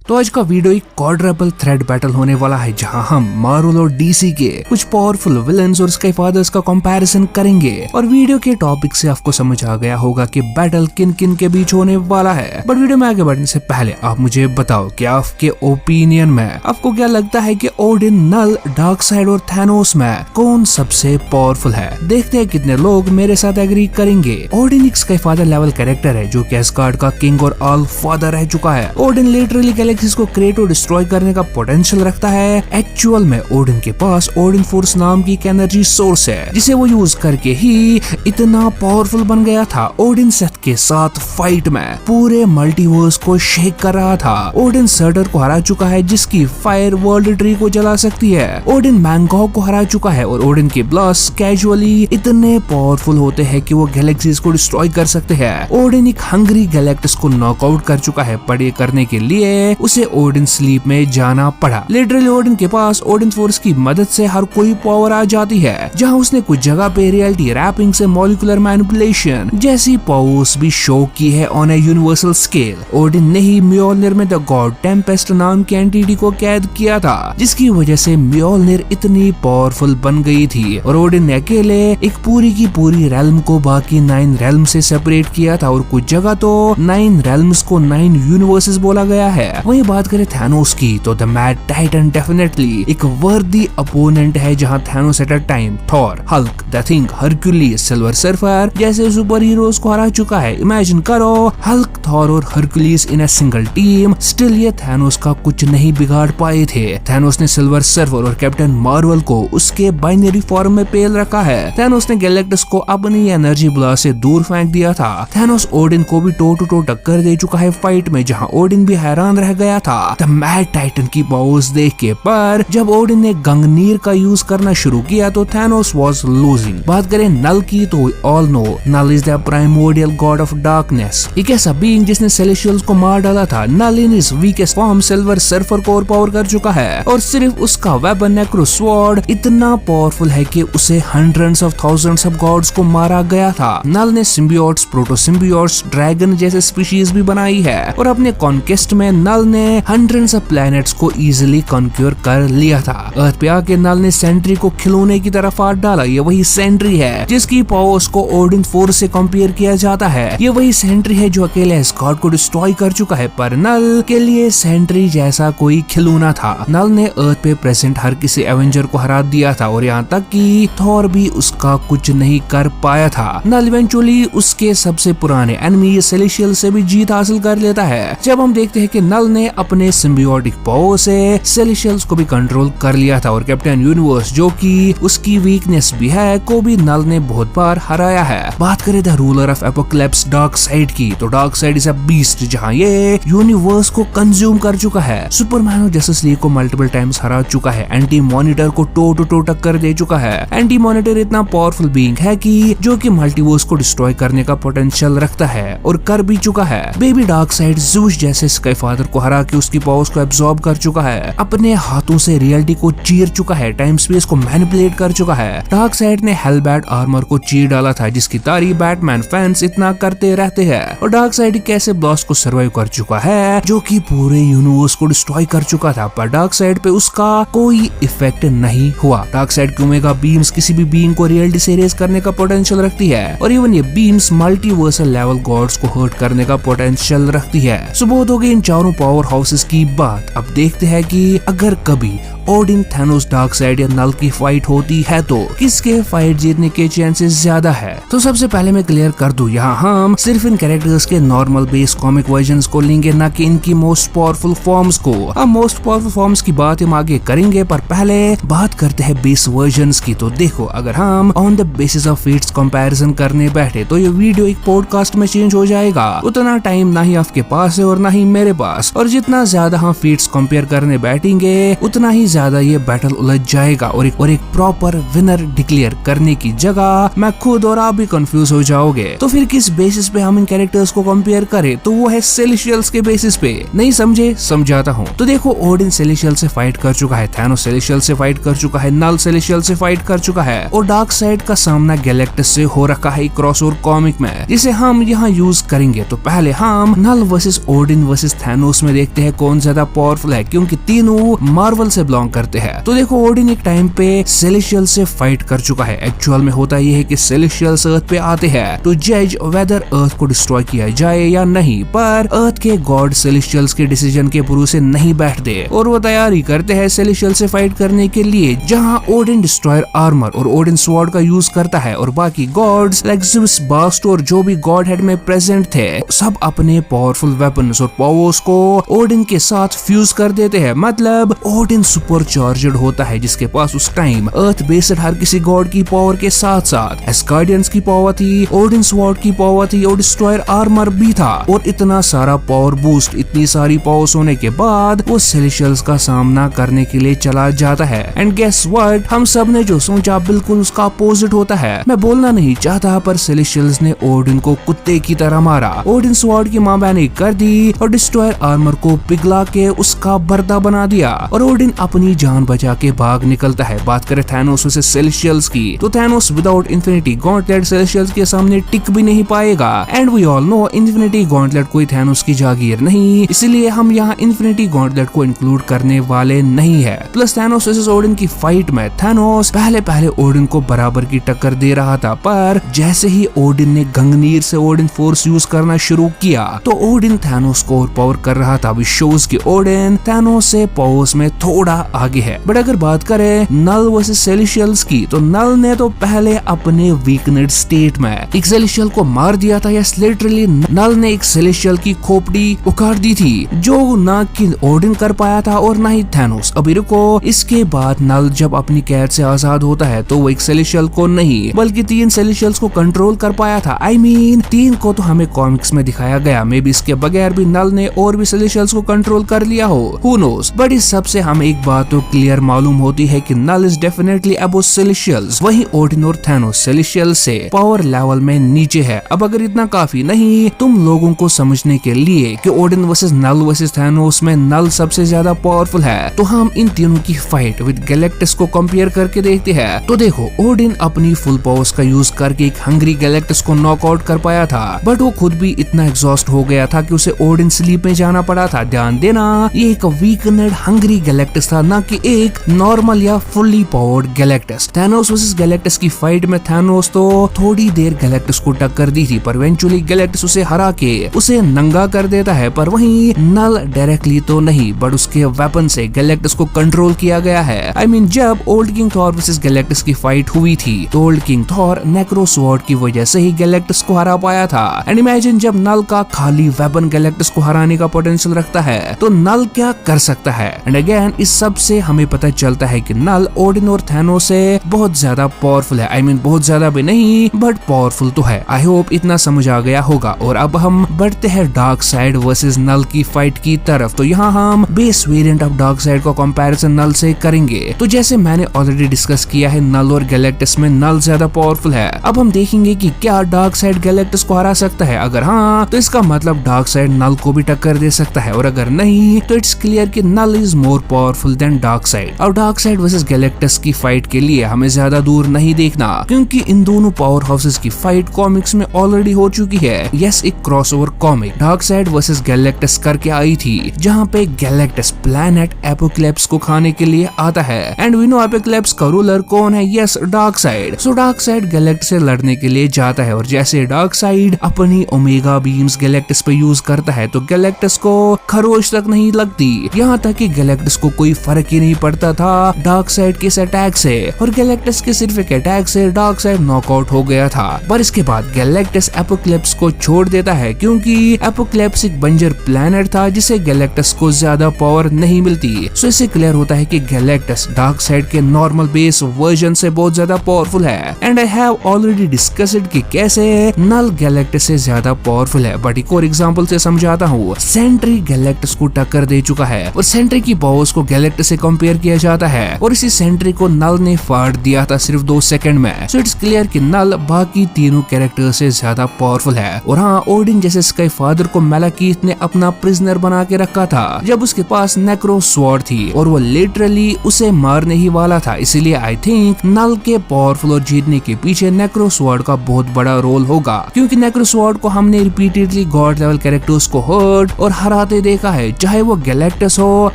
तो आज का वीडियो एक क्वाड्रपल थ्रेड बैटल होने वाला है जहां हम मार्वल और डीसी के कुछ पावरफुल विलन्स और स्काई फादर्स का कंपैरिजन करेंगे। और वीडियो के टॉपिक से आपको समझ आ गया होगा कि बैटल किन किन के बीच होने वाला है। बट वीडियो में आगे बढ़ने से पहले आप मुझे बताओ कि आपके ओपिनियन में आपको क्या लगता है कि ओडिन, नल, डार्कसाइड और थैनोस में कौन सबसे पावरफुल है। देखते हैं कितने लोग मेरे साथ एग्री करेंगे। ओडिन एक स्काई फादर लेवल कैरेक्टर है जो कि एस्गार्ड का किंग और ऑल फादर रह चुका है। ओडिन लिटरली गैलेक्सीज को क्रिएट और डिस्ट्रॉय करने का पोटेंशियल रखता है। एक्चुअल में ओडिन के पास ओडिन फोर्स नाम की एक एनर्जी सोर्स है जिसे वो यूज करके ही इतना पावरफुल बन गया था। ओडिन सेथ के साथ फाइट में पूरे मल्टीवर्स को शेक कर रहा था। ओडिन सर्टर को हरा चुका है जिसकी फायर वर्ल्ड ट्री को जला सकती है। ओडिन मैंगॉग को हरा चुका है और ओडिन के ब्लास्ट कैजुअली इतने पावरफुल होते हैं कि वो गैलेक्सीज को डिस्ट्रॉय कर सकते हैं। ओडिन एक हंग्री गैलेक्टस को नॉकआउट कर चुका है, पर ये करने के लिए उसे ओडिन स्लीप में जाना पड़ा। लिटरली ओडिन के पास ओडिन फोर्स की मदद से हर कोई पावर आ जाती है, जहां उसने कुछ जगह पे रियलिटी रैपिंग से मॉलिक्यूलर मैनिपुलेशन जैसी पावर्स भी शो की है on a universal scale. Odin ने ही म्योल्निर में द गॉड टेम्पेस्ट नाम की एंटिटी को कैद किया था, जिसकी वजह से म्योल्निर इतनी पावरफुल बन गई थी। और ओडिन ने अकेले एक पूरी की पूरी रेल्म को बाकी 9 रेल्म से सेपरेट किया था, और कुछ जगह तो 9 रेल्म्स को 9 यूनिवर्सेस बोला गया है। वहीं बात करें थैनोस की तो द मैड टाइटन डेफिनेटली एक वर्दी अपोनेंट है, जहां Thanos at a time Thor, Hulk, the thing, Hercules, silver surfer जैसे सुपर हीरोज को हरा चुका है। इमेजिन करो हल्क, थॉर और Hercules in a single team, still ये थैनोस का कुछ नहीं बिगाड़ पाए थे। थैनोस ने सिल्वर सर्फर और कैप्टन मार्वल को उसके बाइनरी फॉर्म में पेल रखा है। थैनोस ने गैलेक्टस को अपनी एनर्जी ब्लास्ट से दूर फेंक दिया था। थैनोस ओडिन को भी टो टू टो टक्कर दे चुका है फाइट में, जहां ओडिन भी हैरान रह गया था द मैड टाइटन की पावर्स देख के। पर जब ओडिन ने गंगनीर का यूज करना शुरू किया तो थैनोस वाज लूजिंग। बात करें नल की तो all know Knull is the primordial god of darkness, एक ऐसा बीइंग जिसने सेलेस्टियल्स को मार डाला था। Knull in his weakest form Silver Surfer को ओवरपावर कर चुका है, और सिर्फ उसका वेपन नेक्रो स्वॉर्ड इतना पावरफुल है कि उसे hundreds of thousands of gods को मारा गया था। नल ने सिम्बियोट्स, प्रोटो सिम्बियोट्स, ड्रैगन जैसे स्पीशीज भी बनाई है, और अपने कॉन्क्वेस्ट में नल ने हंड्रेड्स ऑफ प्लैनेट्स को इजीली कॉन्क्यूर कर लिया था। अर्थ पे आके नल ने सेंट्री को खिलौने की तरफ हाथ डाला। ये वही सेंट्री है जिसकी पावर्स को ओडिन फोर्स से कंपेयर किया जाता है। ये वही सेंट्री है जो अकेले एस्गार्ड को डिस्ट्रॉय कर चुका है, पर नल के लिए सेंट्री जैसा कोई खिलौना था। नल ने अर्थ पे प्रेजेंट हर किसी एवेंजर को हरा दिया था, और यहाँ तक कि थॉर भी उसका कुछ नहीं कर पाया था। नल इवेंचुअली उसके सबसे पुराने एनिमी सेलेस्टियल से भी जीत हासिल कर लेता है, जब हम देखते हैं कि नल ने अपने सिम्बियोटिक पावर से सेलेस्टियल्स को भी कंट्रोल कर लिया था, और कैप्टन यूनिवर्स जो कि उसकी वीकनेस भी है को भी नल ने बहुत बार हराया है। बात करें the ruler of apocalypse dark side की तो डार्कसाइड इज अ बीस्ट, जहां ये यूनिवर्स को कंज्यूम कर चुका है। सुपरमैन और जस्टिस लीग को मल्टीपल टाइम्स हरा चुका है। एंटी मॉनिटर को टो टू टो टक्कर दे चुका है। एंटी मॉनिटर इतना पावरफुल बीइंग है कि जो कि मल्टीवर्स को डिस्ट्रॉय करने का पोटेंशियल रखता है, और कर भी चुका है। बेबी डार्कसाइड ज़ूस जैसे स्काई फादर को हरा के उसकी पावर्स को एब्सॉर्ब कर चुका है। अपने हाथों से रियलिटी को चीर चुका है, टाइम स्पेस को मैनिपुलेट कर चुका है। डार्कसाइड ने हेलबैट आर्मर को चीर डाला था, जिसकी तारीफ बैटमैन फैंस इतना करते रहते हैं। और डार्कसाइड कैसे ब्लास्ट को सर्वाइव कर चुका है जो कि पूरे यूनिवर्स को डिस्ट्रॉय कर चुका था, पर डार्कसाइड पे उसका कोई इफेक्ट नहीं हुआ। डार्कसाइड की ओमेगा बीम्स किसी भी बीइंग को रियलिटी से इरेज करने का पोटेंशियल रखती है, और इवन ये बीम्स मल्टीवर्सल लेवल गॉड्स को हर्ट करने का पोटेंशियल रखती है। सो बहुत हो गई इन चारों पावर हाउसेस की बात। अब देखते हैं कि अगर कभी ओडिन, थैनोस, डार्कसाइड या नल की फाइट होती है तो किसके फाइट जीतने के चांसेस ज्यादा है। तो सबसे पहले मैं क्लियर कर दूं, यहाँ हम सिर्फ इन कैरेक्टर्स के नॉर्मल बेस कॉमिक वर्जन्स को लेंगे, ना कि इनकी मोस्ट पावरफुल फॉर्म्स को। अब मोस्ट पावरफुल फॉर्म्स की बात हम आगे करेंगे, पर पहले बात करते हैं बेस वर्जन्स की। तो देखो, अगर हम on the basis of feats comparison करने बैठे तो ये वीडियो एक पॉडकास्ट में चेंज हो जाएगा। उतना टाइम ना ही आपके पास है और ना ही मेरे पास, और जितना ज्यादा हम फीट्स कंपेयर करने बैठेंगे उतना ही ज्यादा ये बैटल उलझ जाएगा और एक प्रॉपर विनर डिक्लेयर करने की जगह मैं खुद और आप भी कंफ्यूज हो जाओगे। तो फिर किस बेसिस पे हम इन कैरेक्टर्स को कंपेयर करें, तो वो है सेलेशियल्स के बेसिस पे। नहीं समझे? समझाता हूँ। तो देखो, ओडिन सेलेशियल से फाइट कर चुका है, थैनोस सेलेशियल से फाइट कर चुका है, नल सेलेशियल से फाइट कर चुका है और डार्क साइड का सामना गैलेक्टस से हो रखा है क्रॉसओवर कॉमिक में, जिसे हम यहाँ यूज करेंगे। तो पहले हम नल वर्सेस ओडिन वर्सेस थैनोस में देखते हैं कौन ज्यादा पावरफुल है, क्योंकि तीनों मार्वल से बिलोंग करते हैं। तो देखो, ओडिन एक टाइम पे सेलेशियल से फाइट कर चुका है। एक्चुअल में होता यह है कि सेलेशियल्स अर्थ पे आते हैं तो जज वेदर अर्थ को डिस्ट्रॉय किया जाए या नहीं, पर अर्थ के गॉड सेलेशियल्स के डिसीजन के भरोसे नहीं बैठते और वो तैयारी करते हैं सेलेशियल से फाइट करने के लिए, जहां ओडिन डिस्ट्रॉयर आर्मर और ओडिन स्वॉर्ड का यूज करता है और बाकी गॉड्स लाइक ज़ेउस, बास्ट और जो भी गॉड हेड में प्रेजेंट थे सब अपने पावरफुल वेपन्स और पावर्स को ओडिन के साथ फ्यूज कर देते हैं। मतलब ओडिन सुपर चार्जड होता है, जिसके पास उस टाइम अर्थ बेस्ड हर किसी गॉड की पावर के साथ साथ एस्गार्डियंस की पावर थी, ओडिन स्वॉर्ड की पावर थी और डिस्ट्रॉयर आर्मर भी था। और इतना सारा पावर बूस्ट, इतनी सारी पावर्स होने के बाद वो सेलेशियल्स का सामना करने के लिए चला जाता है। एंड गेस व्हाट, हम सब ने जो सोचा बिल्कुल उसका अपोजिट होता है। मैं बोलना नहीं चाहता, पर सेलेशियल्स ने ओडिन को कुत्ते की तरह मारा। ओडिन स्वॉर्ड की मां बहनी कर दी और डिस्ट्रॉयर आर्मर को पिघला के उसका बर्दा बना दिया और ओडिन अपनी जान बचा के भाग निकलता है। बात करें थैनोस से सेलेशियल्स की, तो Thanos without infinity gauntlet Celestials के सामने टिक भी नहीं पाएगा। And we all know infinity gauntlet कोई थैनोस की जागीर नहीं, इसलिए हम यहाँ इन्फिनिटी गॉन्टलेट को इंक्लूड करने वाले नहीं है। प्लस थैनोस वर्सेस ओडिन की फाइट में थैनोस पहले ओडिन को बराबर की टक्कर दे रहा था, पर जैसे ही ओडिन ने गंगनीर से ओडिन फोर्स यूज करना शुरू किया तो ओडिन थैनोस को ओवरपावर कर रहा था। विच शोज कि ओडिन थैनोस से पावर्स में थोड़ा आगे है। बट अगर बात करें नल वर्सेस सेलेशियल्स की, तो नल ने तो पहले अपने वीकनेड स्टेट में एक सेलेशियल को मार दिया था। यस, लिटरली नल ने एक सेलेशियल की खोपड़ी उखाड़ दी थी, जो ना कि ओडिन कर पाया था और ना ही थैनोस। अभी रुको, इसके बाद नल जब अपनी कैद से आजाद होता है तो वो एक सेलेशियल को नहीं बल्कि 3 सेलेशियल्स को कंट्रोल कर पाया था। I mean, 3 को तो हमें कॉमिक्स में दिखाया गया, मे बी इसके बगैर भी नल ने और भी सेलेशियल्स को कंट्रोल कर लिया हो, who knows। बट इस सब से हमें एक बात तो क्लियर मालूम होती है कि नल इज डेफिनेटली अबव सेलेशियल्स। वहीं ओडिन और थैनोस सेलेशियल्स से पावर लेवल में नीचे है। अब अगर इतना काफी नहीं तुम लोगों को समझने के लिए कि ओडिन वर्सेस नल वर्सेस थैनोस में नल सबसे ज्यादा पावरफुल है, तो हम इन तीनों की फाइट विद गैलेक्टस को कंपेयर करके देखते हैं। तो देखो, ओडिन अपनी फुल पावर्स का यूज करके एक हंग्री गैलेक्टस को नॉकआउट कर पाया था, बट वो खुद भी इतना एग्जॉस्ट हो गया था कि उसे ओडिन स्लीप में जाना पड़ा था। ध्यान देना, ये एक वीकनेड हंग्री गैलेक्टस था, ना कि एक नॉर्मल या fully powered Galactus. Thanos versus Galactus की फाइट में थैनोस तो थोड़ी देर गैलेक्टस को टक्कर दी थी, पर इवेंचुअली गैलेक्टस उसे हरा के उसे नंगा कर देता है। पर वहीं नल डायरेक्टली तो नहीं, बट उसके वेपन से गैलेक्टस को कंट्रोल किया गया है। I mean, जब old king Thor versus Galactus की फाइट हुई थी तो ओल्ड किंग थॉर नेक्रो स्वॉर्ड की वजह से ही गैलेक्टस को हरा पाया था। एंड इमेजिन जब नल का खाली वेपन गैलेक्टस को हराने का पोटेंशियल रखता है तो नल क्या कर सकता है। एंड अगेन, इस सब से हमें पता चलता है कि नल ओडिन और थैनोस से बहुत ज्यादा पावरफुल है। I mean, बहुत ज्यादा भी नहीं, बट पावरफुल तो है। आई होप इतना समझ आ गया होगा। और अब हम बढ़ते हैं डार्क साइड वर्सेस नल की फाइट की तरफ। तो यहाँ हम base variant of dark side का कंपैरिजन नल से करेंगे। तो जैसे मैंने ऑलरेडी डिस्कस किया है, नल और गैलेक्टस में नल ज्यादा पावरफुल है। अब हम देखेंगे कि क्या डार्क साइड गैलेक्टस को हरा सकता है। अगर हाँ, तो इसका मतलब डार्क साइड नल को भी टक्कर दे सकता है, और अगर नहीं तो इट्स क्लियर कि null is more powerful than dark side. और डार्क साइड वर्सेस गैलेक्टस की फाइट के लिए हमें ज्यादा दूर नहीं देखना, क्योंकि इन दोनों पावर हाउसेस की फाइट कॉमिक्स में ऑलरेडी हो चुकी है। यस, एक crossover comic dark side versus Galactus करके आई थी, जहाँ पे गैलेक्टस प्लैनेट एपोक्लिप्स को खाने के लिए आता है। एंड वी नो एपोक्लिप्स का रूलर कौन है? Yes, dark side. So dark side Galactus से लड़ने के लिए जाता है, और जैसे डार्क साइड अपनी ओमेगा बीम्स गैलेक्टस पे यूज करता है तो गैलेक्टस को खरोच तक नहीं लगती। यहाँ तक कि गैलेक्टस को कोई फर्क ही नहीं पड़ता था डार्क साइड के अटैक से, और गैलेक्टस के सिर्फ एक अटैक से डार्क साइड नॉकआउट हो गया था। पर इसके बाद गैलेक्टस एपोक्लिप्स को छोड़ देता है, क्योंकि एपोक्लिप्स एक बंजर प्लैनेट था जिसे गैलेक्टस को ज्यादा पावर नहीं मिलती। सो इससे क्लियर होता है कि गैलेक्टस डार्क साइड के नॉर्मल बेस वर्जन से बहुत ज्यादा पावरफुल है। And I have already discussed कि कैसे नल गैलेक्टस से ज्यादा पावरफुल है। बट एक और एग्जांपल से समझाता हूँ। सेंट्री गैलेक्टस को टक्कर दे चुका है, और सेंट्री की पावर्स को गैलेक्टस से कंपेयर किया जाता है और इसी सेंट्री को नल ने फाड़ दिया था सिर्फ 2 सेकंड में। सो इट्स क्लियर कि नल बाकी तीनों कैरेक्टर से ज्यादा पावरफुल है। और हाँ, ओडिन जैसे स्काई फादर को मेलाकीथ ने अपना प्रिजनर बना के रखा था जब उसके पास नेक्रो स्वॉर्ड थी और वो लिटरली उसे मारने ही वाला था। इसीलिए आई थिंक नल के पावरफुल और जीतने के पीछे नेक्रो स्वॉर्ड का बहुत बड़ा रोल होगा, क्योंकि नेक्रो स्वॉर्ड को हमने रिपीटेडली गॉड लेवल कैरेक्टर्स को हर्ट और हराते देखा है, चाहे वो गैलेक्टस हो,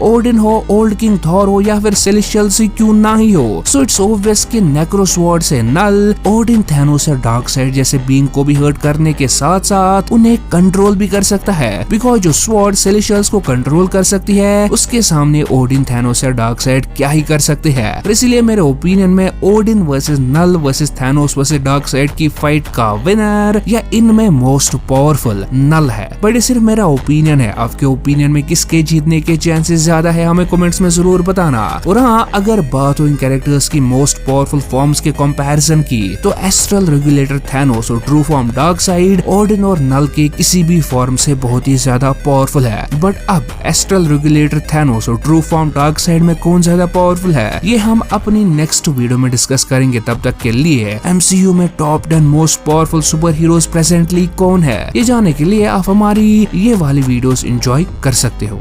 ओडिन हो, ओल्ड किंग थॉर हो या फिर सेलेस्टियल्स ही क्यों ना ही हो। सो इट्स ऑब्वियस कि नेक्रो स्वॉर्ड से नल ओडिन, थैनोस और डार्कसाइड जैसे बीइंग को भी हर्ट करने के साथ साथ उन्हें कंट्रोल भी कर सकता है, बिकॉज जो स्वॉर्ड सेलेस्टियल्स को कंट्रोल कर सकती है उसके सामने ओडिन, थैनोस या डार्कसाइड क्या ही कर सकते हैं। इसलिए मेरे ओपिनियन में ओडिन वर्सेस नल वर्सेस थैनोस वर्सेस डार्कसाइड की फाइट का विनर या इनमें मोस्ट पावरफुल नल है। बट ये सिर्फ मेरा ओपिनियन है। आपके ओपिनियन में किसके जीतने के चांसेस ज्यादा है हमें कमेंट्स में जरूर बताना। और हाँ, अगर बात हो इन कैरेक्टर्स की मोस्ट पावरफुल फॉर्म्स के कंपैरिजन की, तो एस्ट्रल रेगुलेटर थैनोस और ट्रू फॉर्म डार्कसाइड ओडिन और नल के किसी भी फॉर्म से बहुत ही ज्यादा पावरफुल है। बट अब एस्ट्रल रेगुलेटर थैनोस और ट्रू फॉर्म डार्कसाइड में कौन ज्यादा पावरफुल है, ये हम अपनी नेक्स्ट वीडियो में डिस्कस करेंगे। तब तक के लिए MCU में top 10 most powerful super heroes presently कौन है, ये जानने के लिए आप हमारी ये वाली वीडियोस एंजॉय कर सकते हो।